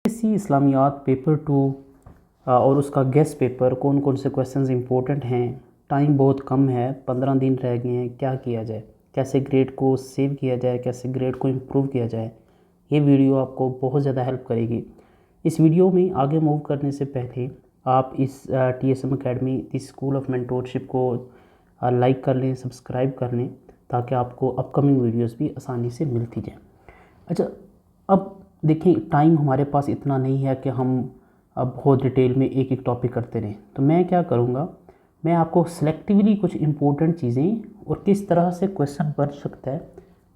सी इस्लामियात paper 2 और उसका guest paper कौन कौन से क्वेश्चंस इंपॉर्टेंट हैं। टाइम बहुत कम है, 15 दिन रह गए हैं। क्या किया जाए, कैसे ग्रेड को सेव किया जाए, कैसे ग्रेड को इम्प्रूव किया जाए। ये वीडियो आपको बहुत ज़्यादा हेल्प करेगी। इस वीडियो में आगे मूव करने से पहले आप इस TSM academy this school of mentorship को लाइक कर लें, सब्सक्राइब कर लें, ताकि आपको अपकमिंग वीडियोस भी आसानी से मिलती जाएँ। अच्छा, अब देखिए टाइम हमारे पास इतना नहीं है कि हम अब बहुत डिटेल में एक एक टॉपिक करते रहें। तो मैं क्या करूँगा, मैं आपको सेलेक्टिवली कुछ इंपॉर्टेंट चीज़ें और किस तरह से क्वेश्चन बन सकता है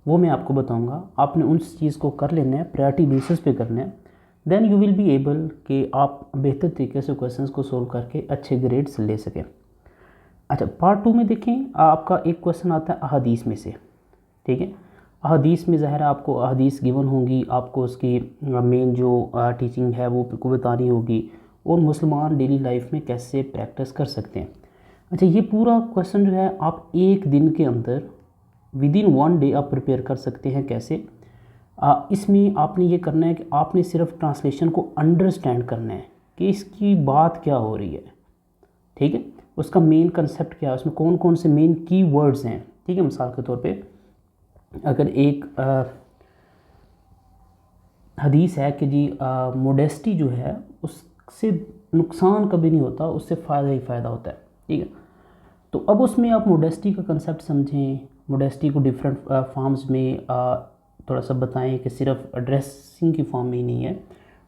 वो मैं आपको बताऊँगा। आपने उस चीज़ को कर लेना है, प्रायोरिटी बेसिस पे करना है। Then you will be able कि आप बेहतर तरीके से क्वेश्चंस को सोल्व करके अच्छे ग्रेड्स ले सकें। अच्छा, पार्ट 2 में देखें, आपका एक क्वेश्चन आता है अहादीस में से। ठीक है, अहादीस में ज़ाहिर है आपको अहादीस गिवन होंगी, आपको उसकी मेन जो टीचिंग है वो को बतानी होगी और मुसलमान डेली लाइफ में कैसे प्रैक्टिस कर सकते हैं। अच्छा, ये पूरा क्वेश्चन जो है आप एक दिन के अंदर विद इन 1 डे आप प्रिपेयर कर सकते हैं। कैसे? इसमें आपने ये करना है कि आपने सिर्फ ट्रांसलेशन को अंडरस्टैंड करना है कि इसकी बात क्या हो रही है। ठीक है, उसका मेन कंसेप्ट क्या है, उसमें कौन कौन से मेन की वर्ड्स हैं। ठीक है, मिसाल के तौर पे अगर एक हदीस है कि जी मोडेस्टी जो है उससे नुकसान कभी नहीं होता, उससे फ़ायदा ही फ़ायदा होता है। ठीक है, तो अब उसमें आप मोडेस्टी का कंसेप्ट समझें, मोडेस्टी को डिफरेंट फॉर्म्स में थोड़ा सा बताएं कि सिर्फ ड्रेसिंग की फॉर्म में ही नहीं है,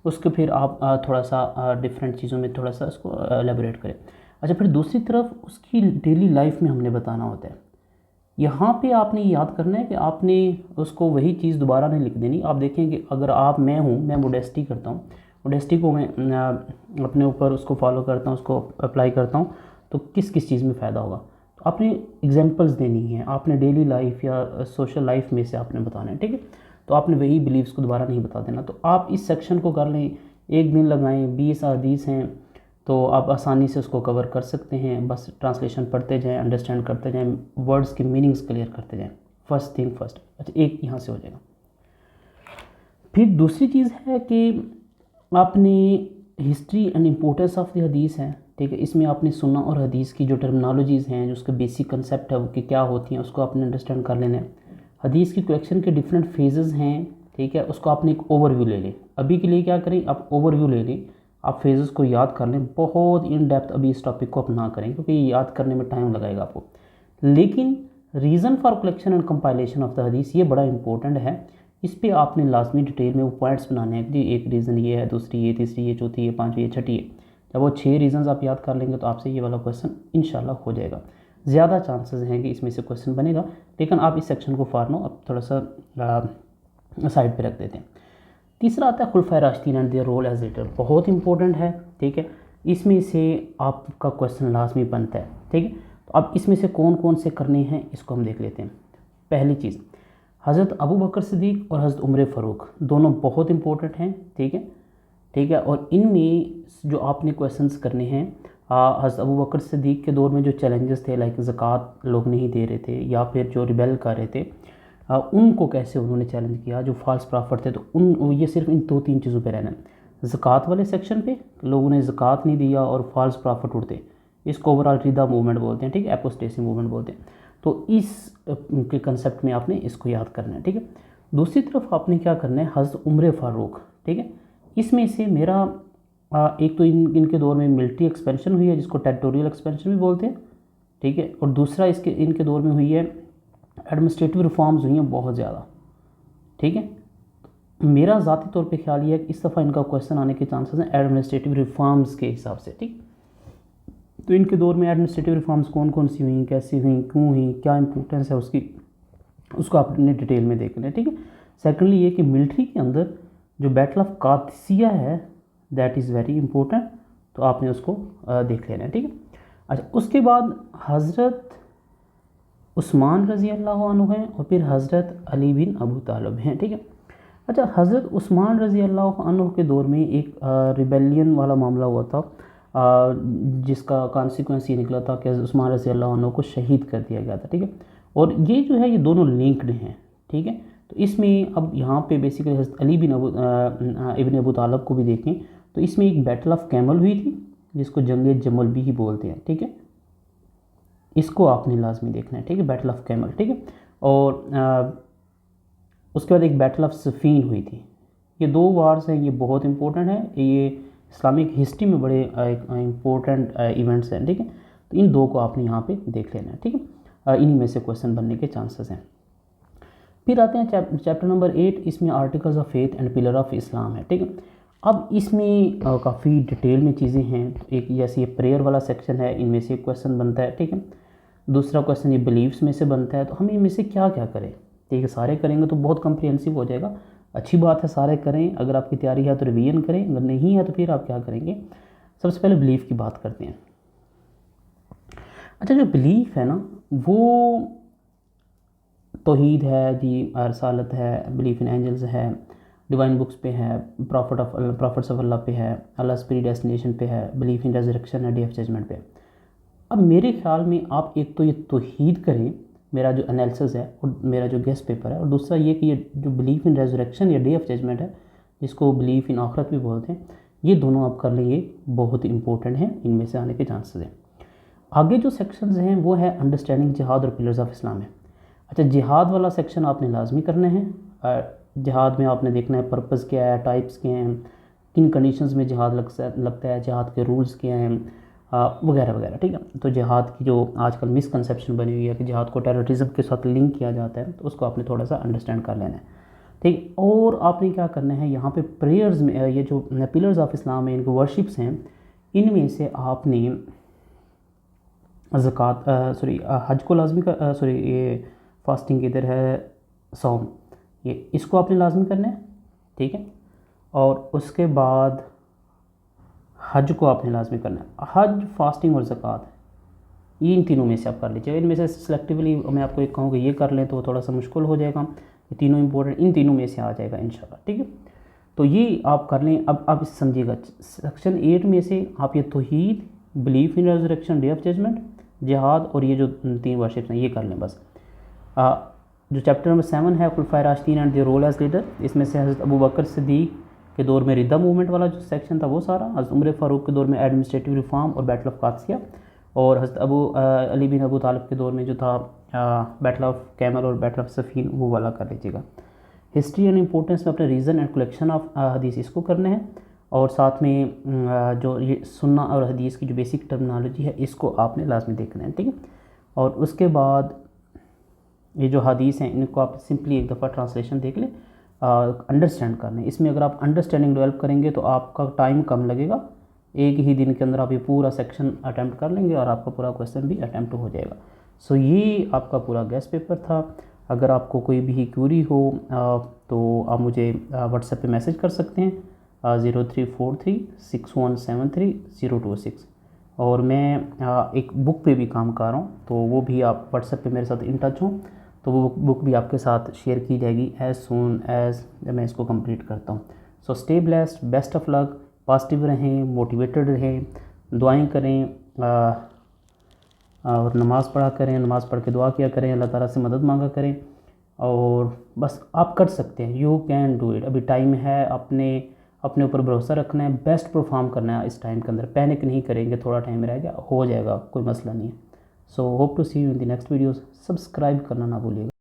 उसके फिर आप थोड़ा सा डिफरेंट चीज़ों में थोड़ा सा उसको एलेबोरेट करें। अच्छा, फिर दूसरी तरफ उसकी डेली लाइफ में हमने बताना होता है। यहाँ पे आपने याद करना है कि आपने उसको वही चीज़ दोबारा नहीं लिख देनी। आप देखें कि अगर मैं मोडेस्टी करता हूँ, मोडेस्टी को मैं अपने ऊपर उसको फॉलो करता हूँ, उसको अप्लाई करता हूँ, तो किस किस चीज़ में फ़ायदा होगा। तो आपने एग्जांपल्स देनी है, आपने डेली लाइफ या सोशल लाइफ में से आपने बताना है। ठीक है, तो आपने वही बिलीव्स को दोबारा नहीं बता देना। तो आप इस सेक्शन को कर लें, एक दिन लगाएं, 20 हदीस हैं तो आप आसानी से उसको कवर कर सकते हैं। बस ट्रांसलेशन पढ़ते जाएं, अंडरस्टैंड करते जाएं, वर्ड्स के मीनिंग्स क्लियर करते जाएं। First thing first. अच्छा, एक यहाँ से हो जाएगा। फिर दूसरी चीज़ है कि आपने history and importance of the हदीस है। ठीक है, इसमें आपने सुन्ना और हदीस की जो टर्मिनोलॉजीज़ हैं, जो उसके बेसिक कंसेप्ट है वो कि क्या होती हैं, उसको आपने अंडरस्टैंड कर लेना है। हदीस की कलेक्शन के डिफरेंट फेजेस हैं। ठीक है, उसको आपने एक ओवरव्यू ले लें। अभी के लिए क्या करें, आप ओवरव्यू ले लें, आप फेजेस को याद कर लें। बहुत इन डेप्थ अभी इस टॉपिक को आप ना करें, क्योंकि याद करने में टाइम लगाएगा आपको। लेकिन reason for collection and compilation of the हदीस ये बड़ा इंपॉर्टेंट है। इस पे आपने लाजमी डिटेल में वो पॉइंट्स बनाने हैं कि एक रीज़न ये है, दूसरी ये, तीसरी ये, चौथी ये, पांचवी ये, छठी ये। जब वो 6 रीज़न्स आप याद कर लेंगे तो आपसे ये वाला क्वेश्चन इंशाल्लाह हो जाएगा। ज़्यादा चांसेस हैं कि इसमें से क्वेश्चन बनेगा, लेकिन आप इस सेक्शन को फारनो अब थोड़ा सा साइड पे रख देते हैं। तीसरा आता है खुलफाए राशिदीन and their role as leader. बहुत इंपॉर्टेंट है। ठीक है, इसमें से आपका क्वेश्चन लाजमी बनता है। ठीक है, तो अब इसमें से कौन कौन से करने हैं इसको हम देख लेते हैं। पहली चीज़, हज़रत अबू बकर सिद्दीक़ और हज़रत उमर फ़ारूक दोनों बहुत इंपॉर्टेंट हैं। ठीक है, ठीक है, और इनमें जो आपने क्वेश्चंस करने हैं, हज़रत अबू बकर सिद्दीक़ के दौर में जो चैलेंजेस थे, लाइक ज़कात लोग नहीं दे रहे थे या फिर जो रिबेल कर रहे थे, उनको कैसे उन्होंने चैलेंज किया। जो फॉल्स प्रॉफिट थे, तो उन ये सिर्फ इन 2-3 चीज़ों पे रहना है। ज़कात वाले सेक्शन पे लोगों ने ज़कात नहीं दिया और फॉल्स प्रॉफिट उड़ते, इसको ओवरऑल रिदा मूवमेंट बोलते हैं। ठीक है, एपोस्टेसी मूवमेंट बोलते हैं। तो इस के कंसेप्ट में आपने इसको याद करना है। ठीक है, दूसरी तरफ आपने क्या करना है, हज़रत उमर फ़ारूक। ठीक है, इसमें से मेरा एक तो इनके दौर में मिलिट्री एक्सपेंशन हुई है, जिसको टेरिटोरियल एक्सपेंशन भी बोलते हैं। ठीक है, और दूसरा इनके दौर में हुई है एडमिनिस्ट्रेटिव रिफॉर्म्स हुई हैं बहुत ज़्यादा। ठीक है, मेरा ज़ाती तौर पे ख्याल ये है कि इस दफ़ा इनका क्वेश्चन आने के चांसेस हैं एडमिनिस्ट्रेटिव रिफॉर्म्स के हिसाब से। ठीक, तो इनके दौर में एडमिनिस्ट्रेटिव रिफॉर्म्स कौन कौन सी हुई, कैसी हुई, क्यों हुई, क्या इंपॉर्टेंस है उसकी, उसको आपने डिटेल में देख लें। ठीक है, सेकेंडली ये कि मिलिट्री के अंदर जो बैटल ऑफ कादसिया है दैट इज़ वेरी इंपॉर्टेंट, तो आपने उसको देख लेना है। ठीक है, अच्छा, उसके बाद हज़रत उस्मान रज़ी अल्लाह अन्हु हैं और फिर हज़रत अली बिन अबू तालिब हैं। ठीक है, अच्छा, हज़रत उस्मान रज़ी अल्लाह अन्हु के दौर में एक रिबेलियन वाला मामला हुआ था, जिसका कॉन्सिक्वेंस ये निकला था कि हज़रत उस्मान रज़ी अल्लाह अन्हु को शहीद कर दिया गया था। ठीक है, और ये जो है ये दोनों लिंक्ड हैं। ठीक है, तो इसमें अब यहाँ पे बेसिकली हज़रत अली बिन इब्न अबू तालिब को भी देखें तो इसमें एक बैटल ऑफ कैमल हुई थी जिसको जंग जमल भी बोलते हैं, ठीक है। इसको आपने लाजमी देखना है, ठीक है, बैटल ऑफ कैमल, ठीक है। और उसके बाद एक बैटल ऑफ सफ़ीन हुई थी। ये 2 वार्स हैं, ये बहुत इंपॉर्टेंट है, ये इस्लामिक हिस्ट्री में बड़े इम्पोर्टेंट इवेंट्स हैं, ठीक है। तो इन 2 को आपने यहाँ पे देख लेना है, ठीक है। इन्हीं में से क्वेश्चन बनने के चांसेस हैं। फिर आते हैं चैप्टर नंबर 8, इसमें articles of faith and pillar of Islam है, ठीक है। अब इसमें काफ़ी डिटेल में चीज़ें हैं। एक जैसे ये प्रेयर वाला सेक्शन है, इनमें से एक क्वेश्चन बनता है, ठीक है। दूसरा क्वेश्चन ये बिलीव्स में से बनता है, तो हम इनमें से क्या क्या करें, ठीक है। सारे करेंगे तो बहुत कम्प्रिहेंसिव हो जाएगा, अच्छी बात है, सारे करें। अगर आपकी तैयारी है तो रिवीजन करें, अगर नहीं है तो फिर आप क्या करेंगे। सबसे पहले बिलीफ की बात करते हैं। अच्छा, जो बिलीफ है ना वो तौहीद है जी, रसालत है, बिलीफ इन एंजल्स है, डिवाइन बुक्स पे है, प्रॉफिट्स ऑफ अल्लाह पे है, अल्लाह प्री डेस्टिनेशन पे है, बिलीफ इन रेजरेक्शन है, डे ऑफ जजमेंट पे। अब मेरे ख्याल में आप एक तो ये तौहीद करें, मेरा जो एनालिसिस है और मेरा जो गेस्ट पेपर है, और दूसरा ये कि ये जो बिलीफ इन रेजरेक्शन या डे ऑफ जजमेंट है, जिसको बिलीफ इन आखिरत भी बोलते हैं, ये दोनों आप कर लेंगे, बहुत इंपॉर्टेंट हैं, इनमें से आने के चांसेस हैं। आगे जो सेक्शंस हैं वो है अंडरस्टैंडिंग जिहाद और पिलर्स ऑफ इस्लाम है। अच्छा, जिहाद वाला सेक्शन आपने लाजमी करना है। जिहाद में आपने देखना है पर्पज़ क्या है, टाइप्स क्या हैं, किन कंडीशंस में जिहाद लगता है, जिहाद के रूल्स क्या हैं, वगैरह वगैरह, ठीक है। तो जिहाद की जो आजकल मिसकंसेप्शन बनी हुई है कि जिहाद को टेररिज्म के साथ लिंक किया जाता है, तो उसको आपने थोड़ा सा अंडरस्टैंड कर लेना है, ठीक। और आपने क्या करना है यहाँ पे प्रेयर्स में, ये जो पिलर्स ऑफ इस्लाम है, इनके वर्शिप्स हैं, इनमें से आपने ज़कात हज को लाजमी कर, ये फास्टिंग इधर है, सौम, ये इसको आपने लाजमी करना है, ठीक है। और उसके बाद हज को आपने लाजमी करना है। हज, फास्टिंग और ज़कात, ये इन तीनों में से आप कर लीजिएगा। इनमें से सिलेक्टिवली मैं आपको एक कहूँ कि ये कर लें तो थोड़ा सा मुश्किल हो जाएगा। ये तीनों इंपॉर्टेंट, इन तीनों में से आ जाएगा इंशाल्लाह, ठीक है। तो ये आप कर लें। अब आप समझिएगा, सेक्शन 8 में से आप ये तौहीद, belief in resurrection, day of judgement, जिहाद और ये जो 3 वर्शिप्स हैं ये कर लें बस। जो चैप्टर नंबर 7 है खुलफाए राशिदीन and the role as leader, इसमें से हज़रत अबू बकर सिद्दीक़ के दौर में रिदा मूवमेंट वाला जो सेक्शन था वो सारा, हज़रत उमर फ़ारूक के दौर में एडमिनिस्ट्रेटिव रिफॉर्म और बैटल ऑफ कादसिया, और हज़रत अली बिन अबू तालिब के दौर में जो था बैटल ऑफ कैमल और बैटल ऑफ सफ़ीन, वो वाला कर लीजिएगा। हिस्ट्री एंड इंपॉर्टेंस में अपने रीज़न एंड कलेक्शन ऑफ हदीस इसको करना है, और साथ में जो ये सुन्ना और हदीस की जो बेसिक टर्मिनोलॉजी है इसको आपने लाजमी देखना है, ठीक है। और उसके बाद ये जो हदीस हैं इनको आप सिंपली एक दफ़ा ट्रांसलेशन देख लें, अंडरस्टैंड कर लें। इसमें अगर आप अंडरस्टैंडिंग डेवलप करेंगे तो आपका टाइम कम लगेगा, एक ही दिन के अंदर आप ये पूरा सेक्शन अटैम्प्ट कर लेंगे और आपका पूरा क्वेश्चन भी अटैम्प्ट हो जाएगा। सो ये आपका पूरा गेस्ट पेपर था। अगर आपको कोई भी क्यूरी हो तो आप मुझे व्हाट्सएप पे मैसेज कर सकते हैं 03436173 026, और मैं एक बुक पे भी काम कर रहा हूँ, तो वो भी आप व्हाट्सएप पे मेरे साथ इन टच हों तो वो बुक भी आपके साथ शेयर की जाएगी एज़ सून एज़ मैं इसको कंप्लीट करता हूँ। So stay blessed, best of luck, positive रहें, मोटिवेटेड रहें, दुआएं करें, और नमाज़ पढ़ा करें, नमाज़ पढ़ के दुआ किया करें, अल्लाह ताला से मदद मांगा करें, और बस आप कर सकते हैं, यू कैन डू इट। अभी टाइम है, अपने ऊपर भरोसा रखना है, बेस्ट परफॉर्म करना है इस टाइम के अंदर, पैनिक नहीं करेंगे, थोड़ा टाइम रह गया, हो जाएगा, कोई मसला नहीं है। So hope to see you in the next videos. Subscribe करना ना भूलिएगा।